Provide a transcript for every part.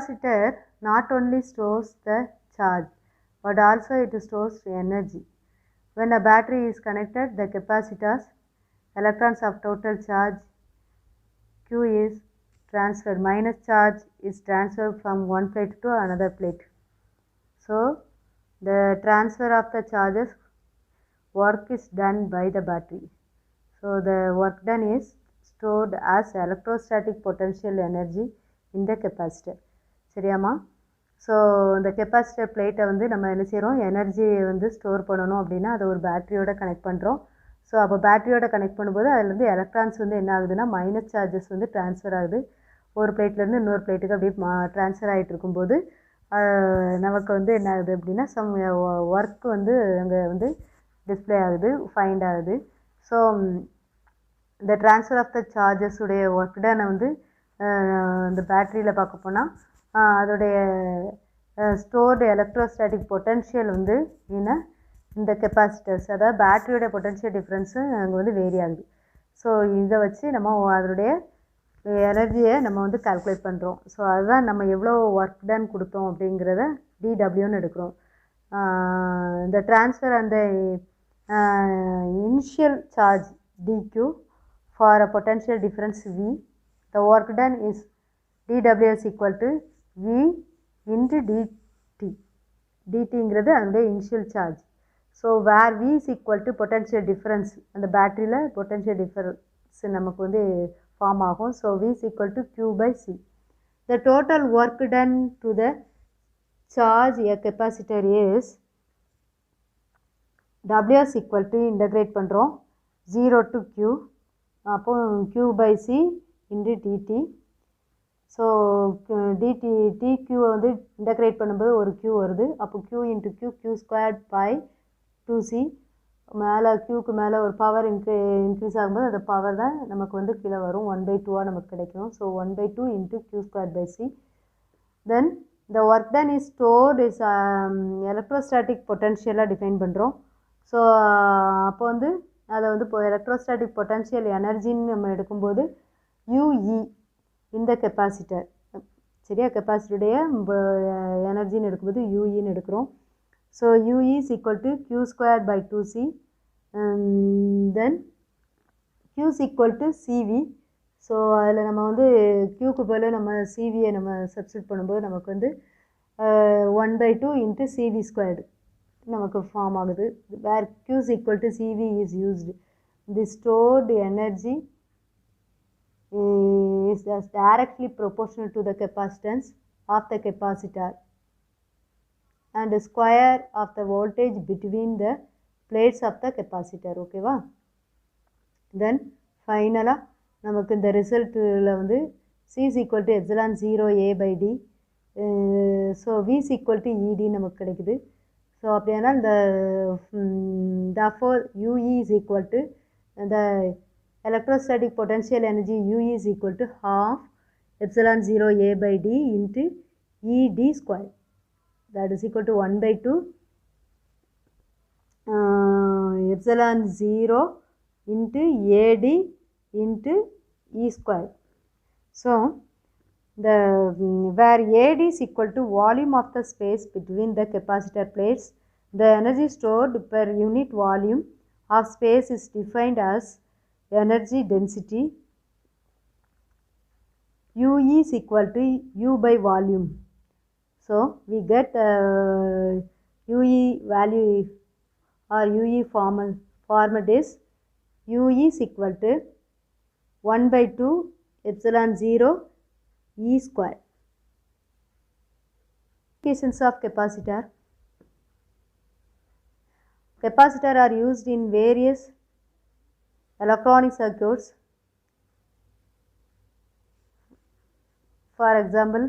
capacitor not only stores the charge but also it stores energy. When a battery is connected, the capacitor's electrons of total charge Q is transferred. Minus charge is transferred from one plate to another plate. So, the transfer of the charges work is done by the battery. So, the work done is stored as electrostatic potential energy in the capacitor. சரியாமா? So இந்த capacitor பிளேட்டை வந்து நம்ம என்ன செய்கிறோம், எனர்ஜியை வந்து store பண்ணணும் அப்படின்னா அதை ஒரு பேட்டரியோட கனெக்ட் பண்ணுறோம். ஸோ அப்போ பேட்டரியோட கனெக்ட் பண்ணும்போது அதுலேருந்து எலக்ட்ரான்ஸ் வந்து என்ன ஆகுதுன்னா மைனஸ் சார்ஜஸ் வந்து ட்ரான்ஸ்ஃபர் ஆகுது. ஒரு பிளேட்லேருந்து இன்னொரு பிளேட்டுக்கு அப்படியே ட்ரான்ஸ்ஃபர் ஆகிட்டு இருக்கும்போது நமக்கு வந்து என்ன ஆகுது அப்படின்னா சம் ஒர்க் வந்து அங்கே வந்து டிஸ்பிளே ஆகுது, ஃபைண்ட் ஆகுது. ஸோ இந்த ட்ரான்ஸ்ஃபர் ஆஃப் த சார்ஜஸ் உடைய ஒர்க் டானை வந்து இந்த பேட்டரியில் பார்க்க போனால் அதோடைய ஸ்டோர்டு எலக்ட்ரோஸ்டாட்டிக் பொட்டன்ஷியல் வந்து இந்த கெப்பாசிட்டர்ஸ், அதாவது பேட்டரியோட பொட்டன்ஷியல் டிஃப்ரென்ஸு அங்கே வந்து வேரி ஆகுது. ஸோ இதை வச்சு நம்ம அதனுடைய எனர்ஜியை நம்ம வந்து கால்குலேட் பண்ணுறோம். ஸோ அதுதான் நம்ம எவ்வளோ ஒர்க் டன் கொடுத்தோம் அப்படிங்கிறத டிடபிள்யூன்னு எடுக்கிறோம். இந்த ட்ரான்ஸ்ஃபர் அந்த initial charge dq for a potential difference V, the work done is dW is equal to V into dt. dtங்கிறது அதனுடைய initial charge. So where V is equal to potential difference, அந்த பேட்டரியில் potential difference நமக்கு வந்து form ஆகும். So V is equal to Q by C. The total work done to the charge a capacitor is W is equal to integrate பண்ணுறோம் 0 to Q, அப்போ Q by C into dt. So dq வந்து integrate பண்ணும்போது ஒரு q வருது. அப்போ q into q squared by 2c, மேலே க்யூக்கு மேலே ஒரு பவர் இன்க்ரீஸ் ஆகும்போது அந்த பவர் தான் நமக்கு வந்து கீழே வரும், 1/2 நமக்கு கிடைக்கும். So 1/2 into q squared by c. Then இந்த work done is stored is electrostatic பொட்டன்ஷியலாக டிஃபைன் பண்ணுறோம். ஸோ அப்போ வந்து அதை வந்து இப்போ எலக்ட்ரோஸ்டாட்டிக் பொட்டன்ஷியல் எனர்ஜின்னு நம்ம எடுக்கும்போது ue இந்த கெப்பாசிட்டர், சரியா, கெப்பாசிட்டருடைய எனர்ஜின்னு எடுக்கும்போது யூஇன்னு எடுக்கிறோம். So UE is equal to q square by 2c, then q is equal to CV. So அதில் நம்ம வந்து க்யூக்கு பதில் நம்ம சிவியை நம்ம சப்ஸ்டியூட் பண்ணும்போது நமக்கு வந்து 1/2 இன்ட்டு சிவி ஸ்கொயர்டு நமக்கு ஃபார்ம் ஆகுது. Where q is equal to CV is used. The stored energy is directly proportional to the capacitance of the capacitor and the square of the voltage between the plates of the capacitor. Okay va? Then finally நமக்கு இந்த ரிசல்ட்டில் வந்து C is equal to epsilon 0 A by D, so V is equal to ED நமக்கு கிடைக்குது. So அப்படியானால் இந்த therefore UE is equal to the electrostatic potential energy UE is equal to half epsilon 0 A by D into ED square, that is equal to 1/2 epsilon 0 into AD into E square. So the where AD is equal to volume of the space between the capacitor plates, the energy stored per unit volume of space is defined as energy density. UE is equal to U by volume. So we get UE value or UE format is UE is equal to 1/2 epsilon 0 E square. Applications of capacitor. Capacitor are used in various electronic circuits. For example,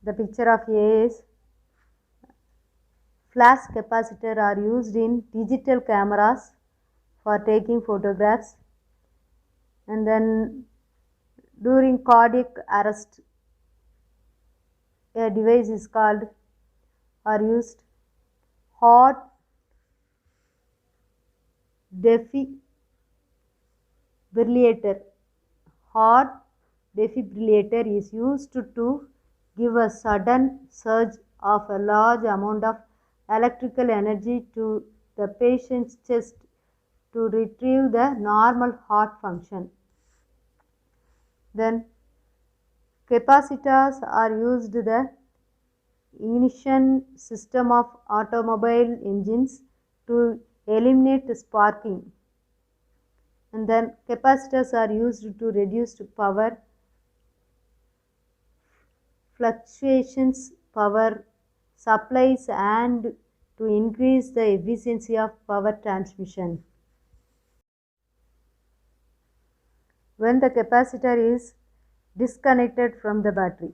the picture of A is flash capacitor are used in digital cameras for taking photographs, and then during cardiac arrest a device is called or used heart defibrillator. Heart defibrillator is used to give a sudden surge of a large amount of electrical energy to the patient's chest to retrieve the normal heart function. Then capacitors are used the ignition system of automobile engines to eliminate sparking. And then capacitors are used to reduce power fluctuations, power supplies, and to increase the efficiency of power transmission. When the capacitor is disconnected from the battery.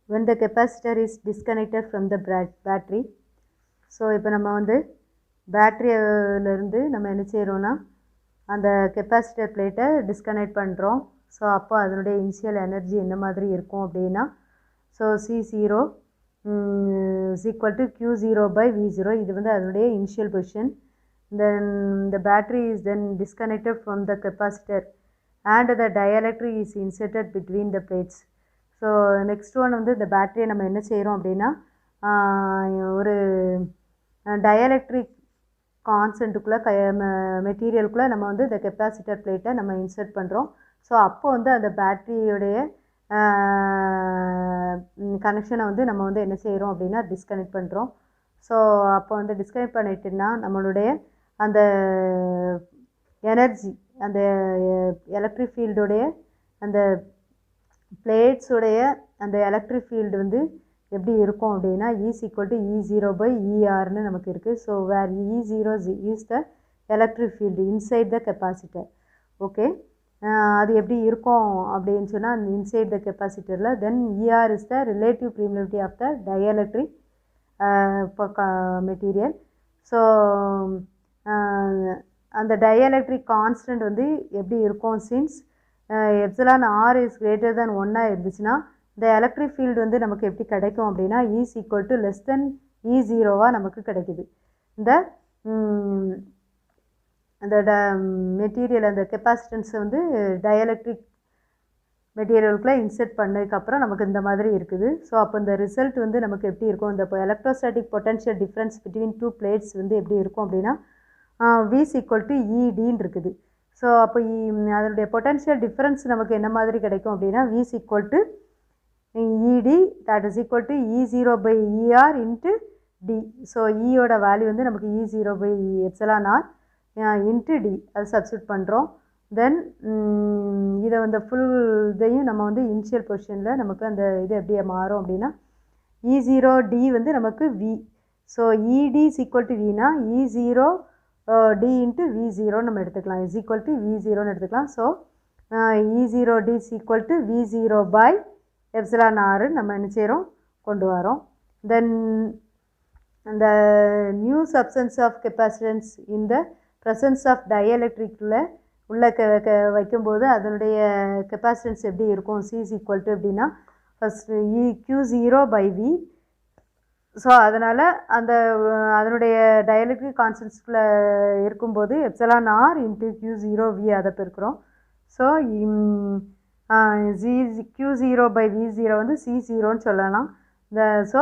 When the capacitor is disconnected from the battery. So இப்போ நம்ம வந்து பேட்ரியிலேருந்து நம்ம என்ன செய்கிறோன்னா அந்த capacitor பிளேட்டை disconnect பண்ணுறோம். So அப்போ அதனுடைய இனிஷியல் எனர்ஜி என்ன மாதிரி இருக்கும் அப்படின்னா, so C0 is equal to Q0/V0. இது வந்து அதனுடைய initial position. Then the battery is then disconnected from the capacitor and the dielectric is inserted between the plates. So next one வந்து இந்த பேட்டரியை நம்ம என்ன செய்கிறோம் அப்படின்னா, ஒரு டயலெக்ட்ரிக் கான்சென்ட்டுக்குள்ளே மெட்டீரியலுக்குள்ளே நம்ம வந்து இந்த கெப்பாசிட்டர் பிளேட்டை நம்ம இன்சர்ட் பண்ணுறோம். ஸோ அப்போ வந்து அந்த பேட்டரியுடைய கனெக்ஷனை வந்து நம்ம வந்து என்ன செய்கிறோம் அப்படின்னா டிஸ்கனெக்ட் பண்ணுறோம். ஸோ அப்போ வந்து டிஸ்கனெக்ட் பண்ணிட்டுன்னா நம்மளுடைய அந்த எனர்ஜி, அந்த எலக்ட்ரிக் ஃபீல்டுடைய அந்த பிளேட்ஸுடைய அந்த எலக்ட்ரிக் ஃபீல்டு வந்து எப்படி இருக்கும் அப்படின்னா E = E0/ERன்னு நமக்கு இருக்குது. So where E0 is the electric field inside the capacitor. Okay, அது எப்படி இருக்கும் அப்படின்னு சொன்னால் இன்சைட் த கெப்பாசிட்டரில் then ER is the relative permittivity of the dielectric material. So அந்த டயலெக்ட்ரிக் கான்ஸ்டன்ட் வந்து எப்படி இருக்கும், since epsilon R is greater than 1 இருந்துச்சுன்னா இந்த எலக்ட்ரிக் ஃபீல்டு வந்து நமக்கு எப்படி கிடைக்கும் அப்படின்னா E = E0 நமக்கு கிடைக்குது. இந்த அந்த மெட்டீரியல் அந்த கெப்பாசிட்டன்ஸை வந்து டயலெக்ட்ரிக் மெட்டீரியலுக்குள்ளே இன்செர்ட் பண்ணதுக்கப்புறம் நமக்கு இந்த மாதிரி இருக்குது. ஸோ அப்போ இந்த ரிசல்ட் வந்து நமக்கு எப்படி இருக்கும், இந்த electrostatic potential difference between two plates வந்து எப்படி இருக்கும் அப்படின்னா V = EDன்னு இருக்குது. ஸோ அப்போ அதனுடைய பொட்டன்ஷியல் டிஃப்ரென்ஸ் நமக்கு என்ன மாதிரி கிடைக்கும் அப்படின்னா V = ED that is equal to E0/ER into D. So ஈயோட வேல்யூ வந்து நமக்கு E0/εr into D அது சப்ஸ்டியூட் பண்ணுறோம். தென் இதை வந்து ஃபுல் இதையும் நம்ம வந்து இனிஷியல் பொசிஷனில் நமக்கு அந்த இது எப்படி மாறும் அப்படின்னா E0D வந்து நமக்கு V. So ED = Vனா E0D into V0 நம்ம எடுத்துக்கலாம், is equal to V0ன்னு எடுத்துக்கலாம். ஸோ E0D = V0/εr நம்ம என்ன செய்கிறோம் கொண்டு வரோம். தென் அந்த நியூ சப்ஸ்டன்ஸ் ஆஃப் கெப்பாசிட்டன்ஸ் இந்த ப்ரெசன்ஸ் ஆஃப் டயலெக்ட்ரிக்கில் உள்ள வைக்கும்போது அதனுடைய கெப்பாசிட்டன்ஸ் எப்படி இருக்கும், C = எப்படின்னா ஃபஸ்ட்டு Q0/V. ஸோ அதனால் அதனுடைய டயலெக்ட்ரிக் கான்ஸ்டன்ட்ஸ்குள்ளே இருக்கும்போது εr into Q0V அதை பெருக்கிறோம். ஸோ Q0/V0 வந்து C0ன்னு சொல்லலாம். ஸோ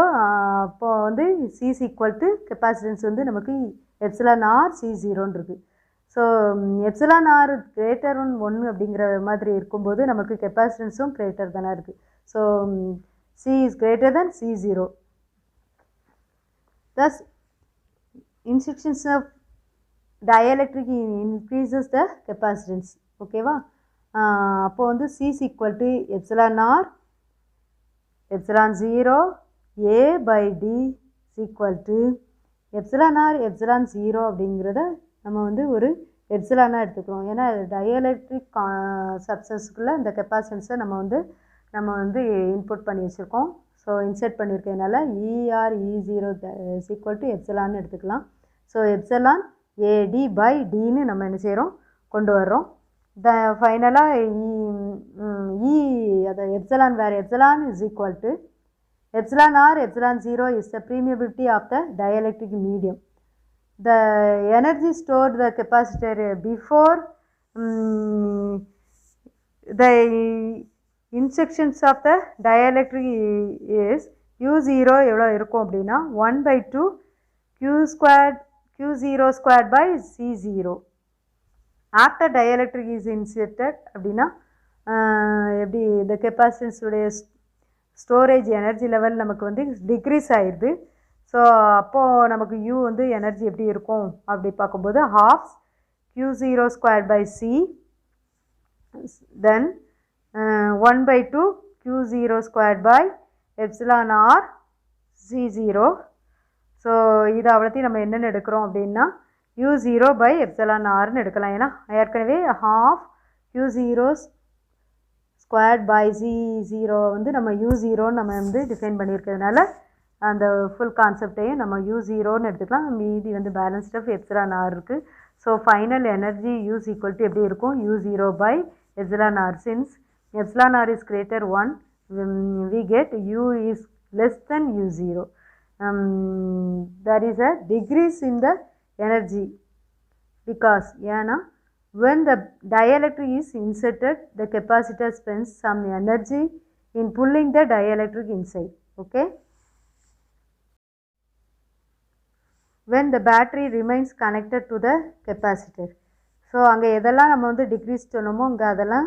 அப்போது வந்து C = கெப்பாசிட்டன்ஸ் வந்து நமக்கு εr C0ன்னு இருக்குது. ஸோ εr greater than 1 அப்படிங்கிற மாதிரி இருக்கும்போது நமக்கு கெப்பாசிட்டன்ஸும் கிரேட்டர் தானே இருக்குது. So C is greater than C0. Thus, instructions of dielectric increases the capacitance. ஓகேவா, அப்போ வந்து C = εr ε0 A/D = εr ε0 அப்படிங்கிறத நம்ம வந்து ஒரு எப்சிலானாக எடுத்துக்கிறோம். ஏன்னா டயலெக்ட்ரிக் சப்ஸ்டன்ஸுக்குள்ளே இந்த கெப்பாசிட்டன்ஸை நம்ம வந்து இன்புட் பண்ணி வச்சுருக்கோம். ஸோ இன்செர்ட் பண்ணியிருக்கிறதுனால ER E0 = எப்சிலான்னு எடுத்துக்கலாம். ஸோ எப்சிலான் AD/Dன்னு நம்ம என்ன செய்கிறோம் கொண்டு வர்றோம். ஃபைனலாக அதை எப்சிலான் வேறு epsilon is equal to εr ε0 is the permeability of the dielectric medium. The energy stored the capacitor before the instructions of the dielectric is U0 எவ்வளோ இருக்கும் அப்படின்னா 1/2 Q0 squared by C0. After dielectric is inserted அப்படின்னா எப்படி இந்த கெப்பாசிட்டன்ஸுடைய storage energy level நமக்கு வந்து degrees ஆயிடுது. So அப்போது நமக்கு U வந்து எனர்ஜி எப்படி இருக்கும் அப்படி பார்க்கும்போது half Q0 squared by C, then 1/2 Q0 squared by epsilon R C0. So இது அவ்வளோத்தையும் நம்ம என்னென்னு எடுக்கிறோம் அப்படின்னா U0 by epsilon Rன்னு எடுக்கலாம். ஏன்னா ஏற்கனவே half Q0 squared by C0 வந்து நம்ம U0ன்னு நம்ம வந்து டிஃபைன் பண்ணியிருக்கிறதுனால அந்த ஃபுல் கான்செப்டையும் நம்ம U0ன்னு எடுத்துக்கலாம். மீதி வந்து பேலன்ஸ்ட் ஆஃப் epsilon R இருக்குது. So final energy U is equal to எப்படி இருக்கும் U0 by epsilon R. Since epsilon R is greater 1, we get U is less than U0. There is a decrease in the energy because when the dielectric is inserted, the capacitor spends some energy in pulling the dielectric inside. Okay. When the battery remains connected to the capacitor, so அங்கே எதெல்லாம் நம்ம வந்து degrees சொன்னோமோ அங்கே அதெல்லாம்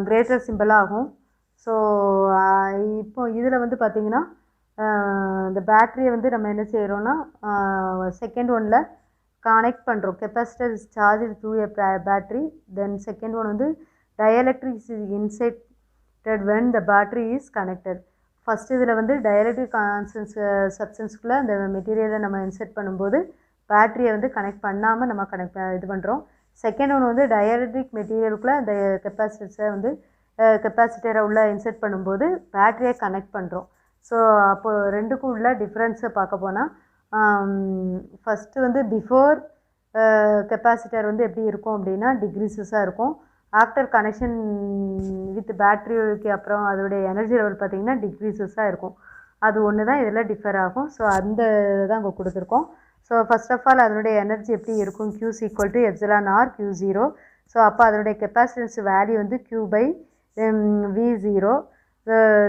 greater சிம்பிளாக ஆகும். So இப்போ இதில் வந்து பார்த்திங்கன்னா இந்த பேட்ரியை வந்து நம்ம என்ன செய்கிறோன்னா செகண்ட் ஒனில் கனெக்ட் பண்ணுறோம். Capacitor is charge through a battery. Then second one வந்து dielectric is inserted when the battery is connected. First இதில் வந்து டயலெக்ட்ரிக் சப்ஸ்டன்ஸ்குள்ளே அந்த மெட்டீரியலை நம்ம இன்செர்ட் பண்ணும்போது பேட்ரியை வந்து கனெக்ட் பண்ணாமல் நம்ம இது பண்ணுறோம். செகண்ட் ஒன்று வந்து டயலெக்ட்ரிக் மெட்டீரியலுக்குள்ளே அந்த கெப்பாசிட்டர்ஸை வந்து கெப்பாசிட்டரை உள்ளே இன்செர்ட் பண்ணும்போது பேட்ரியை கனெக்ட் பண்ணுறோம். ஸோ அப்போது ரெண்டுக்கும் உள்ள டிஃப்ரென்ஸை பார்க்க போனால் ஃபஸ்ட்டு வந்து பிஃபோர் கெப்பாசிட்டர் வந்து எப்படி இருக்கும் அப்படின்னா டிக்ரீஸஸாக இருக்கும். ஆஃப்டர் கனெக்ஷன் வித் பேட்ரிக்கு அப்புறம் அதோடைய எனர்ஜி லெவல் பார்த்திங்கன்னா டிக்ரீஸஸாக இருக்கும். அது ஒன்று தான் இதில் டிஃபர் ஆகும். ஸோ அந்த தான் அங்கே கொடுத்துருக்கோம். ஸோ ஃபஸ்ட் ஆஃப் ஆல் அதனுடைய எனர்ஜி எப்படி இருக்கும் Q is equal to epsilon R Q0. So அப்போ அதனுடைய கெப்பாசிட்டன்ஸ் வேல்யூ வந்து Q by V0.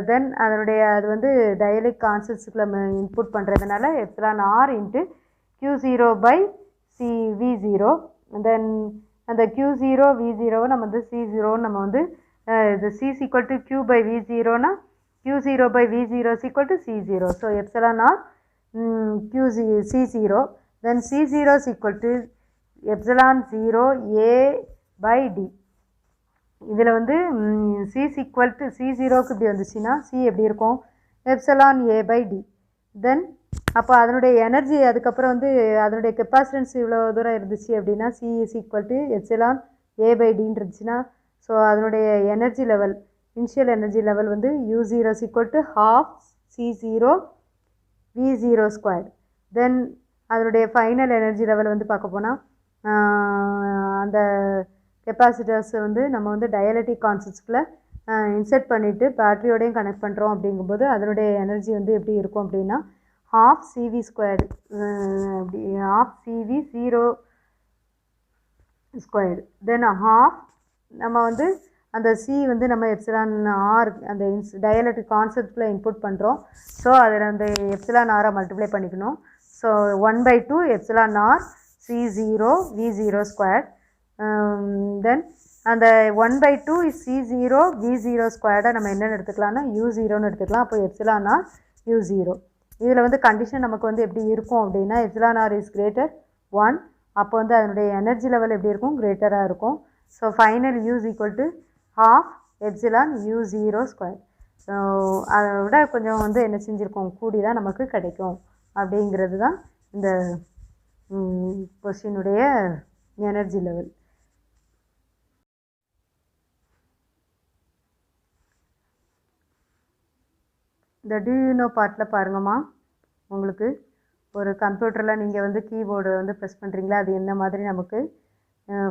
தென் அதனுடைய அது வந்து டயலிக் கான்செப்ட்ஸுக்குள்ள இன்புட் பண்ணுறதுனால epsilon R into Q0 by V0. தென் அந்த Q0 V0 நம்ம வந்து C0 நம்ம வந்து இது C is equal to Q by V0னா Q0 by V0 is equal to C0. So epsilon R C0, then C0 is equal to epsilon 0 A by D. இதில் வந்து C is equal to C0க்கு இப்படி வந்துச்சுன்னா C எப்படி இருக்கும் epsilon A by D. தென் அப்போ அதனுடைய energy அதுக்கப்புறம் வந்து அதனுடைய கெப்பாசிட்டன்ஸ் இவ்வளோ தூரம் இருந்துச்சு அப்படின்னா C is equal to epsilon A by Dன்னு இருந்துச்சுன்னா ஸோ அதனுடைய energy level initial energy level வந்து U0 is equal to half C0 V0 squared. தென் அதனுடைய ஃபைனல் எனர்ஜி லெவல் வந்து பார்க்க போனால் அந்த கெப்பாசிட்டர்ஸ் வந்து நம்ம வந்து டயலெக்ட்ரிக் கான்செப்ட்ஸ்குள்ளே இன்செர்ட் பண்ணிவிட்டு பேட்ரியோடையும் கனெக்ட் பண்ணுறோம். அப்படிங்கும்போது அதனுடைய எனர்ஜி வந்து எப்படி இருக்கும் அப்படின்னா half CV squared அப்படி half CV0 squared. தென் half நம்ம வந்து அந்த C வந்து நம்ம epsilon R அந்த டயலெக்ட்ரிக் கான்செப்ட்குள்ளே இன்புட் பண்ணுறோம். ஸோ அதில் அந்த epsilon R மல்டிப்ளை பண்ணிக்கணும். So 1/2 epsilon R C0 V0 squared. தென் அந்த 1/2 C0 V0 ஸ்கொயர்டை நம்ம என்னென்னு எடுத்துக்கலாம்னா U0ன்னு எடுத்துக்கலாம். அப்போ epsilon R U0. இதில் வந்து கண்டிஷன் நமக்கு வந்து எப்படி இருக்கும் அப்படின்னா epsilon R is greater 1. அப்போ வந்து அதனுடைய எனர்ஜி லெவல் எப்படி இருக்கும் கிரேட்டராக இருக்கும். So final U is equal to half epsilon U0 squared. So அதை விட கொஞ்சம் வந்து என்ன செஞ்சுருக்கோம் கூடி தான் நமக்கு கிடைக்கும் அப்படிங்கிறது தான் இந்த கொஸ்டினுடைய எனர்ஜி லெவல். இந்த do you know பார்ட்டில் பாருங்கம்மா, உங்களுக்கு ஒரு கம்ப்யூட்டரில் நீங்கள் வந்து கீபோர்டு வந்து ப்ரெஸ் பண்ணுறீங்களா அது என்ன மாதிரி நமக்கு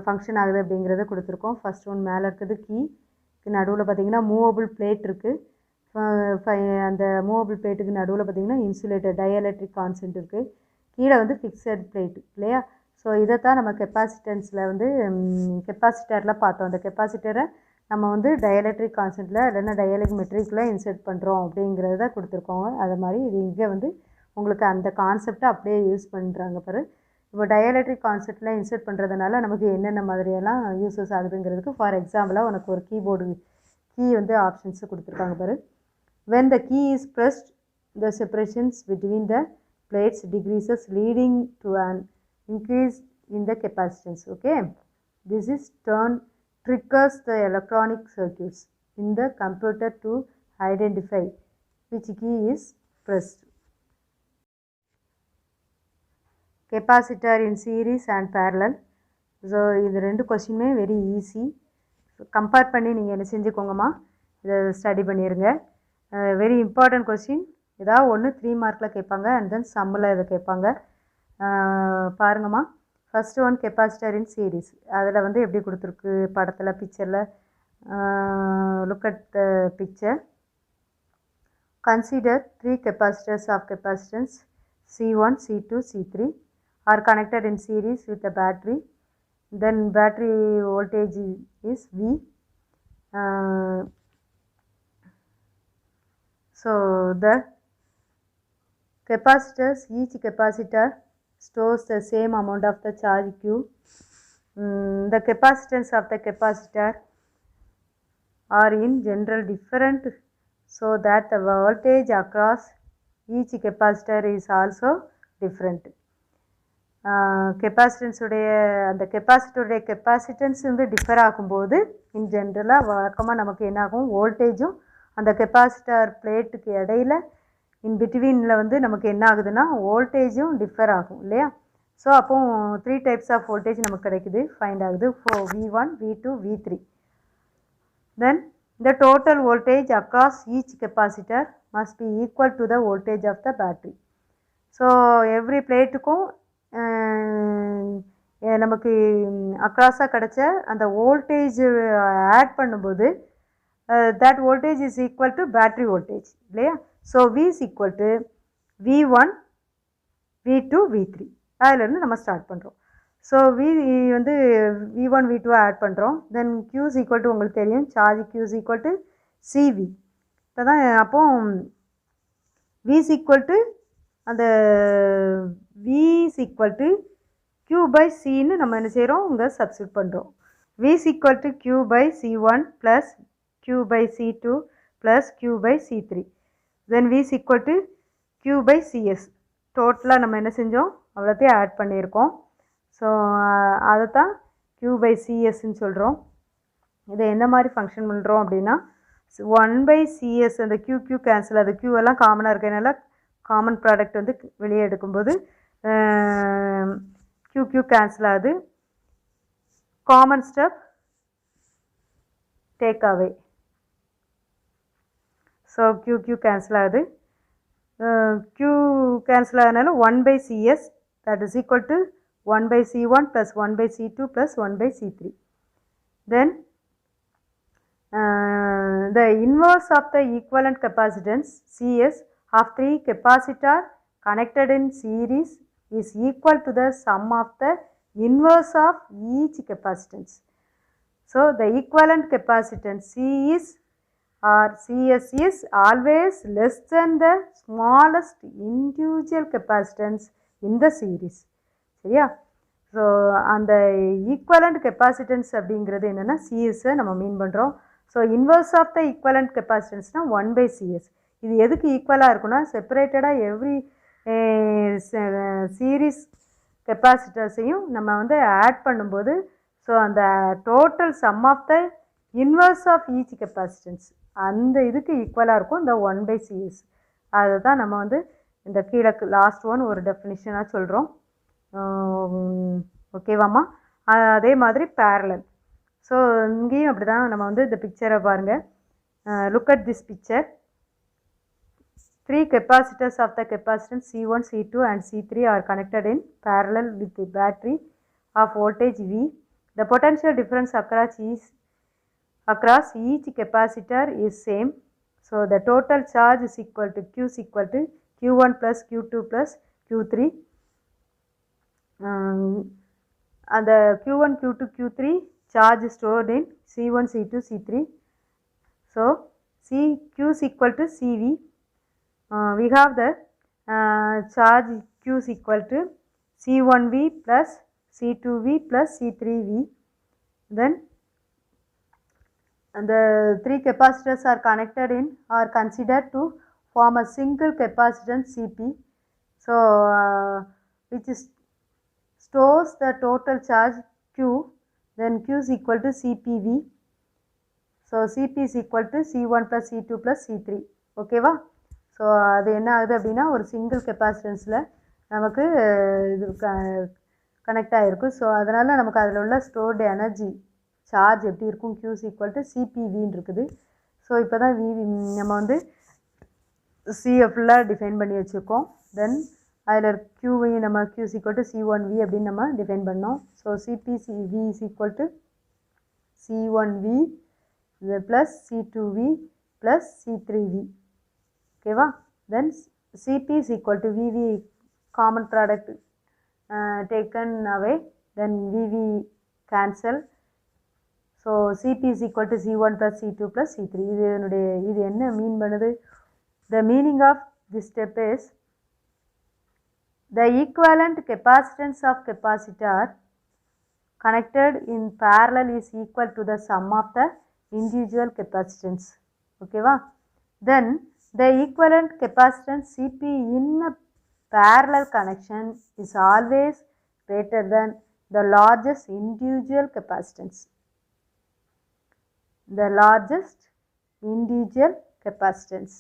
ஃபங்க்ஷன் ஆகுது அப்படிங்கிறத கொடுத்துருக்கோம். ஃபஸ்ட் ஒன் மேலே இருக்குது கீக்கு நடுவில் பார்த்திங்கன்னா மூவபிள் பிளேட் இருக்குது. அந்த மூவபிள் பிளேட்டுக்கு நடுவில் பார்த்திங்கன்னா இன்சுலேட்டர் டயலெக்ட்ரிக் கான்சென்ட் இருக்குது. கீழே வந்து ஃபிக்ஸட் பிளேட் இல்லையா. ஸோ இதைத்தான் நம்ம கெப்பாசிட்டன்ஸில் வந்து கெப்பாசிட்டரில் பார்த்தோம். அந்த கெப்பாசிட்டரை நம்ம வந்து டயலெக்ட்ரிக் கான்ஸ்டன்ட்டில் இல்லைன்னா டயலெக்ட்ரிக் மெட்ரிக்கில் இன்சர்ட் பண்ணுறோம் அப்படிங்கிறத கொடுத்துருக்கோங்க. அது மாதிரி இது இங்கே வந்து உங்களுக்கு அந்த கான்செப்டை அப்படியே யூஸ் பண்ணுறாங்க பாரு. இப்போ டயலெக்ட்ரிக் கான்செப்டில் இன்சர்ட் பண்ணுறதுனால நமக்கு என்னென்ன மாதிரியெல்லாம் யூஸஸ் ஆகுதுங்கிறதுக்கு ஃபார் எக்ஸாம்பிளாக உனக்கு ஒரு கீ வந்து ஆப்ஷன்ஸு கொடுத்துருக்காங்க பாரு. when the key is pressed the separations between the plates decreases leading to an increase in the capacitance. Okay, this is triggers the electronic circuits in the computer to identify which key is pressed. Capacitor in series and parallel. So இது 2 கொஸ்டினுமே very easy. Compare பண்ணி நீங்கள் என்ன செஞ்சுக்கோங்கம்மா, இதை study பண்ணிடுங்க. Very important question. ஏதாவது ஒன்று 3 மார்க்கில் கேட்பாங்க அண்ட் தென் சம்மில் இதை கேட்பாங்க. பாருங்கம்மா, ஃபஸ்ட்டு ஒன் கெப்பாசிட்டர் இன் சீரீஸ். அதில் வந்து எப்படி கொடுத்துருக்கு படத்தில் பிக்சரில். Look at the picture. Consider 3 capacitors of capacitance C1, C2, C3 are connected in series with a battery. Then battery voltage is V. So the capacitors, each capacitor stores the same amount of the charge Q. The capacitance of the capacitor are in general different, so that the voltage across each capacitor is also different. Capacitance உடைய அந்த கெப்பாசிட்டருடைய capacitance வந்து differ ஆகும்போது இன் ஜென்ரலாக வழக்கமாக நமக்கு என்னாகும், வோல்டேஜும் அந்த capacitor பிளேட்டுக்கு இடையில இன் பிட்வீனில் வந்து நமக்கு என்ன ஆகுதுன்னா வோல்டேஜும் டிஃபர் ஆகும் இல்லையா. ஸோ அப்போ 3 டைப்ஸ் ஆஃப் வோல்டேஜ் நமக்கு கிடைக்குது, ஃபைண்ட் ஆகுது. V1, V2, V3. Then the total voltage across each capacitor must be equal to the voltage of the battery. So every plate-க்கும் நமக்கு அக்ராஸாக கிடச்ச அந்த வோல்டேஜ் ஆட் பண்ணும்போது that voltage is equal to battery voltage இல்லையா. So V is equal to V1, V2, V3. அதிலேருந்து நம்ம start பண்ணுறோம். So வந்து V1, V2 add பண்ணுறோம். தென் Q is equal to உங்களுக்கு தெரியும், charge Q is equal to CV. இப்போ தான் அப்போ V is equal to அந்த V is equal to Q by Cன்னு நம்ம என்ன செய்கிறோம், இங்கே சப்ஸ்டியூட் பண்ணுறோம். V is equal to Q by C1 plus Q by C2 plus Q by C3. Then V is equal to Q by CS. டோட்டலாக நம்ம என்ன செஞ்சோம், அவ்வளோத்தையும் ஆட் பண்ணியிருக்கோம். ஸோ அதை தான் Q by CSன்னு சொல்கிறோம். இதை எந்த மாதிரி ஃபங்க்ஷன் பண்ணுறோம் அப்படின்னா 1 by CS அந்த QQ கேன்சல், அது Q எல்லாம் காமனாக இருக்கிறதுனால காமன் ப்ராடக்ட் வந்து வெளியே எடுக்கும்போது QQ கேன்சல் ஆகுது. Common step take away. So QQ cancel ஆகுது. Q கேன்சல் ஆகுதுனால 1 by CS that is equal to 1 by C1 plus 1 by C2 plus 1 by C3. Then the inverse of the equivalent capacitance CS of 3 capacitor connected in series is equal to the sum of the inverse of each capacitance. So the equivalent capacitance C is or CS is always less than the smallest individual capacitance in the series. சரியா. So அந்த equivalent capacitance அப்படிங்கிறது என்னென்னா சிஎஸ்ஸை நம்ம mean பண்ணுறோம். So inverse of the equivalent கெப்பாசிட்டன்ஸ்னால் 1 by CS. இது எதுக்கு ஈக்குவலாக இருக்குன்னா செப்பரேட்டடாக எவ்ரி சீரீஸ் கெப்பாசிட்டர்ஸையும் நம்ம வந்து ஆட் பண்ணும்போது ஸோ அந்த total sum of the inverse of each capacitance அந்த இதுக்கு ஈக்குவலாக இருக்கும் இந்த 1 by CS. அதை தான் நம்ம வந்து இந்த கீழே லாஸ்ட் ஒன் ஒரு டெஃபினிஷனாக சொல்கிறோம். ஓகேவாம்மா. அதே மாதிரி பேரலல். ஸோ இங்கேயும் அப்படி தான் நம்ம வந்து இந்த பிக்சரை பாருங்கள். Look at this picture. 3 capacitors of the capacitance C1, C2 and C3 are connected in parallel with the battery of voltage V. The potential difference across each capacitor is same. So the total charge is equal to Q is equal to Q1 plus Q2 plus Q3. அந்த Q1, Q2, Q3 charge stored in C1, C2, C3. So Q is equal to CV. We have the charge Q is equal to C1V plus C2V plus C3V. Then the three capacitors are connected in or considered to form a single capacitance Cp. So which is stores the total charge Q, then Q is equal to CPV. So Cp is equal to C1 plus C2 plus C3. ஓகேவா? So அது என்ன ஆகுது அப்படின்னா ஒரு single கெப்பாசிட்டன்ஸில் நமக்கு இது connect ஆகிருக்கும். So அதனால் நமக்கு அதில் உள்ள ஸ்டோர்டு எனர்ஜி சார்ஜ் எப்படி இருக்கும், Q is equal to CPVன்னு இருக்குது. ஸோ இப்போ தான் நம்ம வந்து CFலாம் டிஃபைன் பண்ணி வச்சுருக்கோம். தென் அதில் Qவையும் நம்ம Q is equal to C1V அப்படின்னு நம்ம டிஃபைன் பண்ணோம். So CPCV is equal to C1V plus C2V plus C3V. ஓகேவா? தென் CP is equal to VV, common product taken away, then VV cancel. So Cp is equal to C1 plus C2 plus C3. இது என்ன மீன் பண்ணுது? The meaning of this step is the equivalent capacitance of capacitor connected in parallel is equal to the sum of the individual capacitance. Okay va? Then the equivalent capacitance Cp in a parallel connection is always greater than the largest individual capacitance. The largest individual capacitance.